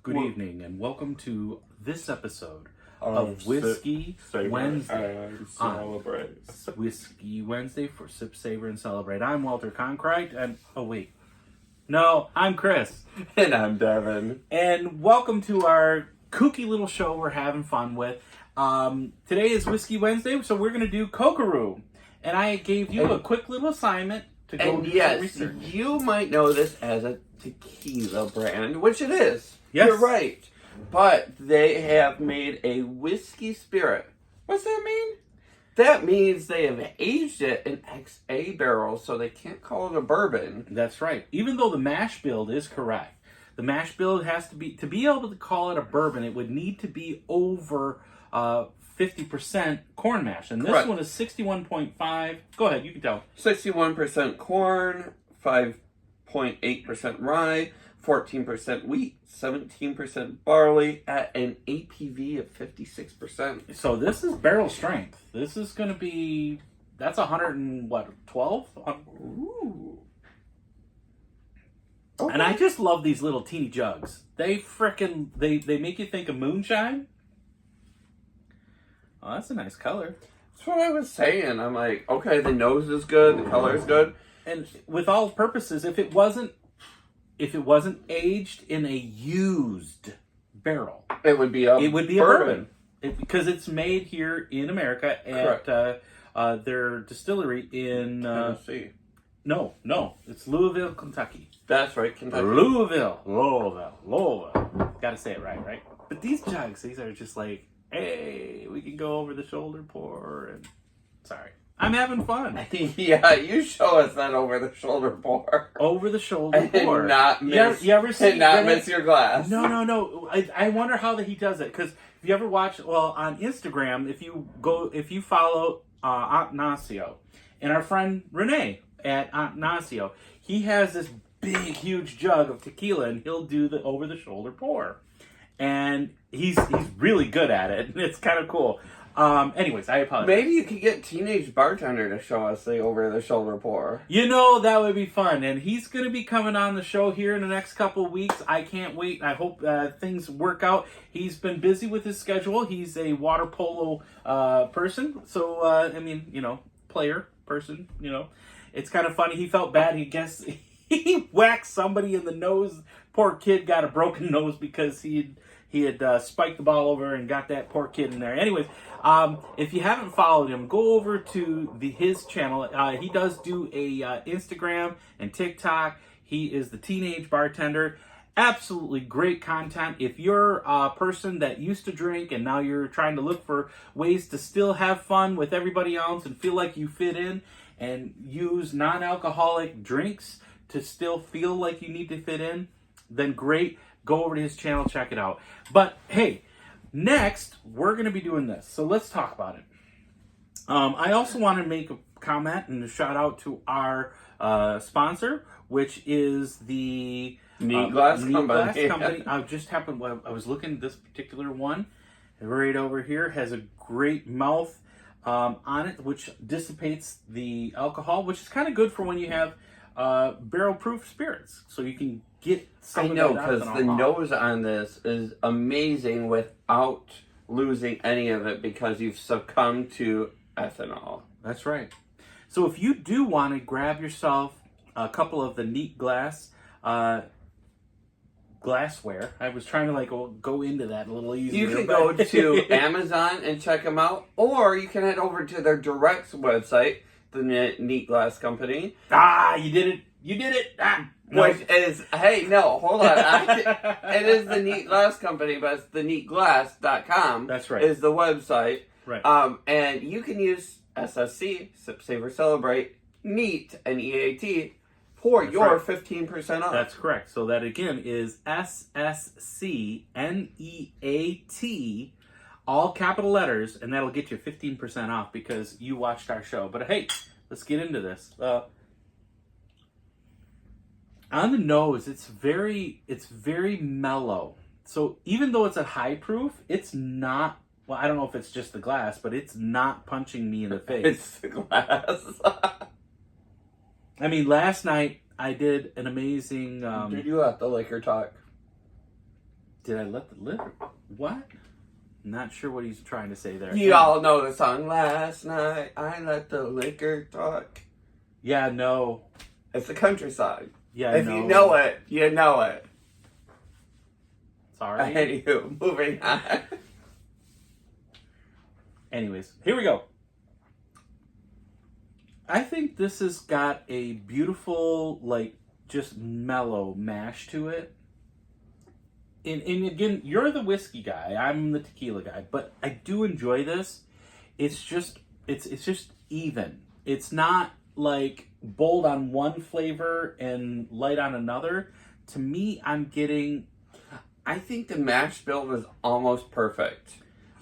Good evening, and welcome to this episode of Whiskey Wednesday. Whiskey Wednesday for Sip, Savor, and Celebrate. I'm Walter Concrite, and I'm Chris. And I'm Devin. And welcome to our kooky little show we're having fun with. Today is Whiskey Wednesday, so we're going to do Kokoro. And I gave you a quick little assignment to go do some research. You might know this as a tequila brand, which it is. Yes. You're right. But they have made a whiskey spirit. What's that mean? That means they have aged it in XA barrels, so they can't call it a bourbon. That's right. Even though the mash build is correct. The mash build has to be able to call it a bourbon, it would need to be over 50% corn mash. And this one is 61.5. Go ahead, you can tell. 61% corn, 5.8% rye, 14% wheat, 17% barley, at an APV of 56%. So this is barrel strength. This is going to be, that's 112? Ooh. Okay. And I just love these little teeny jugs. They make you think of moonshine. Oh, that's a nice color. That's what I was saying. I'm like, okay, the nose is good, the color is good. And with all purposes, if it wasn't aged in a used barrel, it would be a bourbon. Because it's made here in America at their distillery in Tennessee. No, it's Louisville, Kentucky. That's right, Kentucky. Louisville. Gotta say it right? But these jugs, these are just like, hey, we can go over the shoulder pour, and sorry, I'm having fun. Yeah, you show us that over the shoulder pour. Over the shoulder pour. And not miss. You ever see miss your glass. No. I wonder how he does it, because if you ever watch, on Instagram, if you follow Aunt Nacio and our friend Renee at Aunt Nacio, he has this big, huge jug of tequila, and he'll do the over the shoulder pour. And he's really good at it, and it's kind of cool. Anyways, I apologize. Maybe you could get Teenage Bartender to show us the over-the-shoulder pour. That would be fun. And he's going to be coming on the show here in the next couple of weeks. I can't wait. I hope things work out. He's been busy with his schedule. He's a water polo person. So, player person, It's kind of funny. He felt bad. He whacked somebody in the nose. Poor kid got a broken nose because he had spiked the ball over and got that poor kid in there. Anyways, if you haven't followed him, go over to his channel. He does do a Instagram and TikTok. He is the Teenage Bartender. Absolutely great content. If you're a person that used to drink and now you're trying to look for ways to still have fun with everybody else and feel like you fit in and use non-alcoholic drinks to still feel like you need to fit in, then great. Go over to his channel, check it out. But hey, next we're going to be doing this. So let's talk about it. I also want to make a comment and a shout out to our sponsor, which is the Neat Glass Company. Company. I was looking at this particular one. Right over here has a great mouth on it, which dissipates the alcohol, which is kind of good for when you have barrel-proof spirits, so you can get some of that out. I know, because the nose on this is amazing without losing any of it because you've succumbed to ethanol. That's right. So if you do want to grab yourself a couple of the Neat Glass glassware, I was trying to go into that a little easier. You can go to Amazon and check them out, or you can head over to their direct website, the Neat Glass Company. You did it. Which is, hold on. It is the Neat Glass Company, but it's the neatglass.com. That's right. Is the website. Right. And you can use SSC, Sip, Savor, Celebrate, NEAT, N-E-A-T, for your 15% off. That's correct. So that again is SSC, N-E-A-T, all capital letters, and that'll get you 15% off because you watched our show. But hey, let's get into this. On the nose, it's very mellow. So even though it's a high proof, it's not. Well, I don't know if it's just the glass, but it's not punching me in the face. It's the glass. I mean, last night I did an amazing... Did you have the liquor talk? Did I let the liquor? What? Not sure what he's trying to say there. You all know the song, Last Night I Let the Liquor Talk. Yeah, no. It's a country song. Yeah, if you know it, you know it. Sorry. Anywho, moving on. Anyways, here we go. I think this has got a beautiful, like, just mellow mash to it. And again, you're the whiskey guy. I'm the tequila guy. But I do enjoy this. It's just even. It's not, like, bold on one flavor and light on another. To me, I'm getting... I think the mash build is almost perfect.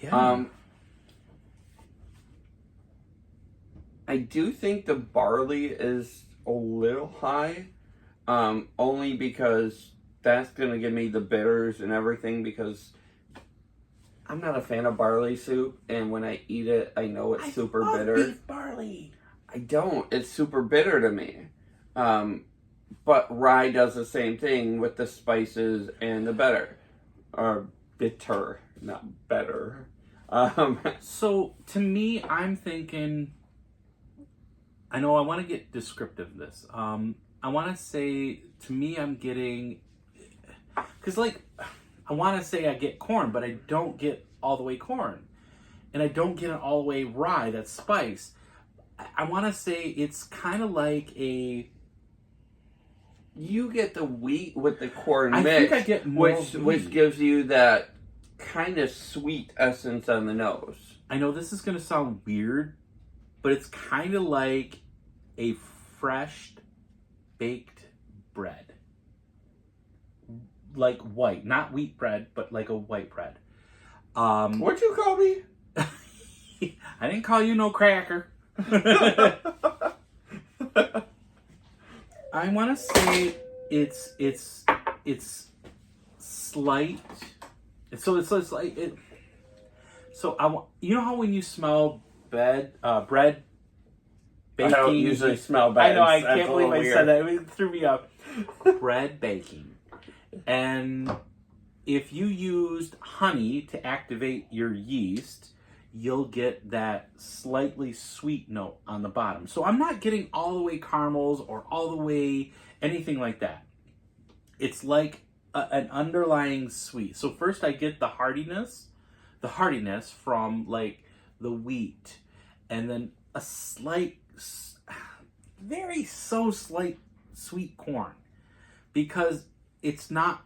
Yeah. I do think the barley is a little high, only because that's going to give me the bitters and everything, because I'm not a fan of barley soup, and when I eat it, I know it's super bitter. Beef barley. I don't. It's super bitter to me. But rye does the same thing with the spices and the bitter. Or bitter, not better. So, to me, I'm thinking... I know I want to get descriptive of this. I want to say, to me, I'm getting... Because, like, I want to say I get corn, but I don't get all the way corn. And I don't get it all the way rye, that's spice. I want to say it's kind of like a... You get the wheat with the corn mix. I think I get more which gives you that kind of sweet essence on the nose. I know this is going to sound weird, but it's kind of like a fresh baked bread. Like white. Not wheat bread, but like a white bread. What'd you call me? I didn't call you no cracker. I want to say it's slight. So it's like it. So I want, you know how when you smell bread baking. I don't usually smell bad. I know. I can't believe I said that. It threw me up. Bread baking, and if you used honey to activate your yeast, you'll get that slightly sweet note on the bottom. So I'm not getting all the way caramels or all the way anything like that. It's like an underlying sweet. So first I get the heartiness from like the wheat, and then a slight, slight sweet corn, because it's not,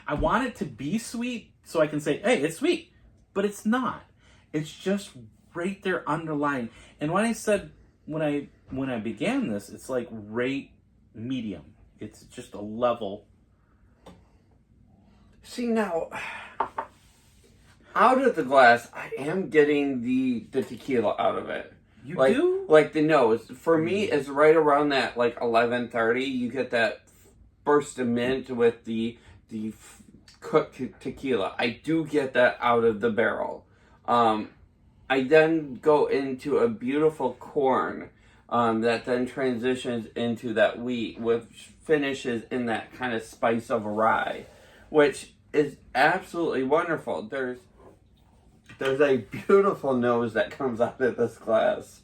I want it to be sweet so I can say, hey, it's sweet. But it's not. It's just right there underlying. And when I said, when I began this, it's like rate medium. It's just a level. See, now, out of the glass, I am getting the tequila out of it. You do? Like the nose. For me, it's right around that, like, 11:30. You get that burst of mint with the cooked tequila. I do get that out of the barrel. I then go into a beautiful corn that then transitions into that wheat, which finishes in that kind of spice of rye, which is absolutely wonderful. There's a beautiful nose that comes out of this glass,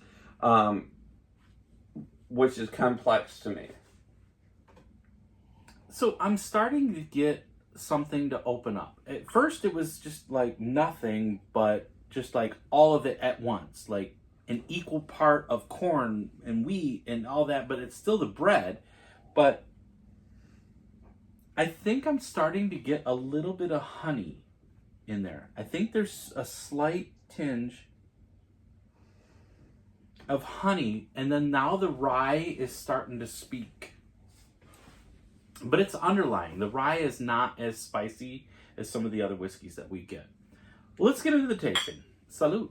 which is complex to me. So I'm starting to get something to open up. At first it was just like nothing, but just like all of it at once, like an equal part of corn and wheat and all that, but it's still the bread. But I think I'm starting to get a little bit of honey in there. I think there's a slight tinge of honey, and then now the rye is starting to speak. But it's underlying. The rye is not as spicy as some of the other whiskeys that we get. Well, let's get into the tasting. Salud.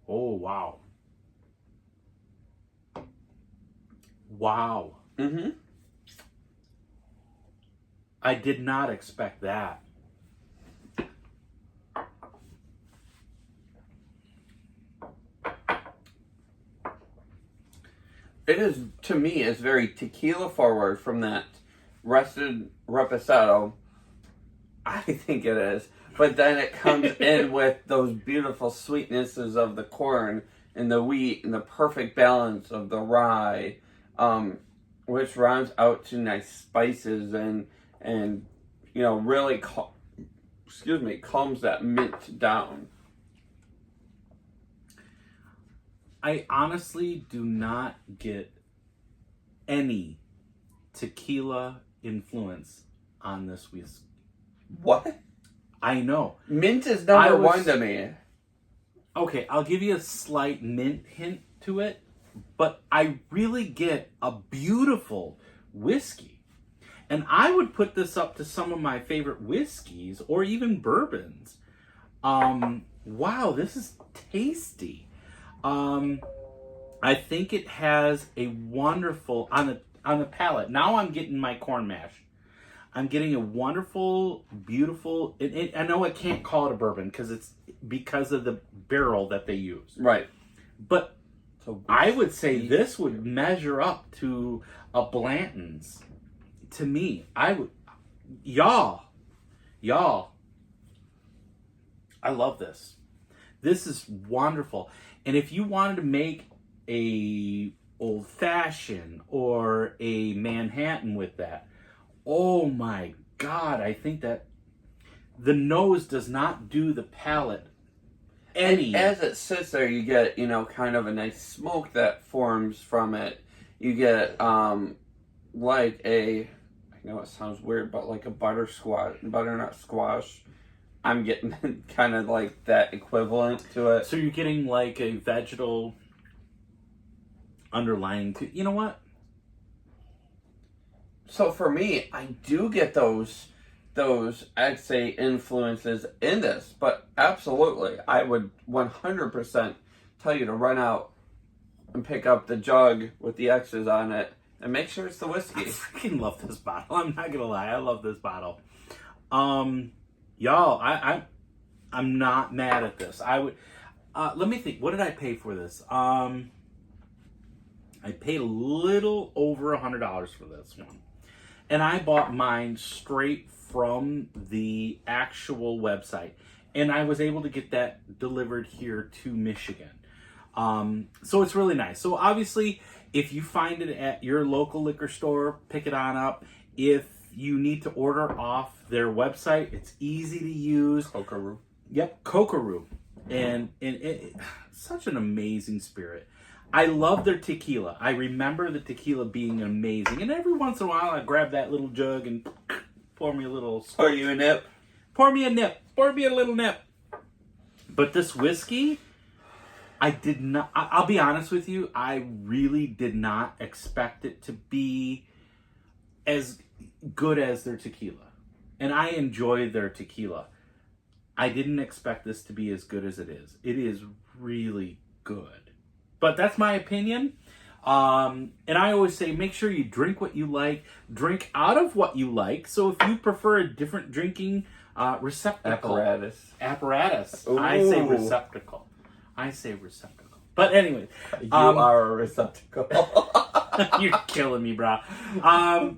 Oh, wow. Wow. Mm-hmm. I did not expect that. It is, to me, it's very tequila forward from that rested reposado. I think it is. But then it comes in with those beautiful sweetnesses of the corn and the wheat and the perfect balance of the rye, which rounds out to nice spices and really calms that mint down. I honestly do not get any tequila influence on this whiskey. What? I know. Mint is number one to me. Okay, I'll give you a slight mint hint to it, but I really get a beautiful whiskey. And I would put this up to some of my favorite whiskeys or even bourbons. Wow, this is tasty. I think it has a wonderful on the palate. Now I'm getting my corn mash. I'm getting a wonderful, beautiful. I know I can't call it a bourbon because of the barrel that they use. Right. But I would say this would measure up to a Blanton's. To me, I would. Y'all. I love this. This is wonderful. And if you wanted to make a old fashioned or a Manhattan with that, oh my God, I think that the nose does not do the palate any. And as it sits there, you get, kind of a nice smoke that forms from it. You get, like I know it sounds weird, but like a butternut squash. I'm getting kind of like that equivalent to it. So you're getting like a vegetal underlying to, you know what? So for me, I do get those I'd say influences in this, but absolutely, I would 100% tell you to run out and pick up the jug with the X's on it and make sure it's the whiskey. I freaking love this bottle. I'm not gonna lie, I love this bottle. Y'all, I'm not mad at this. I would let me think. What did I pay for this? I paid a little over $100 for this one. And I bought mine straight from the actual website. And I was able to get that delivered here to Michigan. So it's really nice. So obviously, if you find it at your local liquor store, pick it on up. If you need to order off their website, it's easy to use. Kokoro. Yep, Kokoro. And it, such an amazing spirit. I love their tequila. I remember the tequila being amazing. And every once in a while, I grab that little jug and pour me a little... Pour you a nip? Pour me a nip. Pour me a little nip. But this whiskey, I did not... I'll be honest with you. I really did not expect it to be as good as their tequila. And I enjoy their tequila. I didn't expect this to be as good as it is. It is really good. But that's my opinion. And I always say, make sure you drink what you like. Drink out of what you like. So if you prefer a different drinking receptacle. Apparatus. Ooh. I say receptacle. But anyway. You are a receptacle. You're killing me, bro.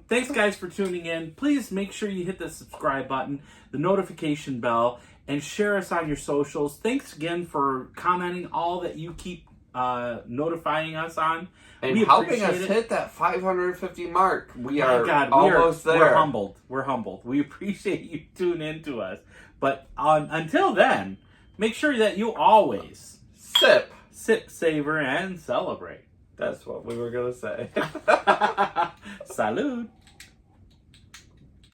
Thanks, guys, for tuning in. Please make sure you hit the subscribe button, the notification bell, and share us on your socials. Thanks again for commenting all that you keep notifying us on. And helping us hit that 550 mark. We are almost there. We're humbled. We appreciate you tuning in to us. But until then, make sure that you always sip, savor, and celebrate. That's what we were going to say. Salud.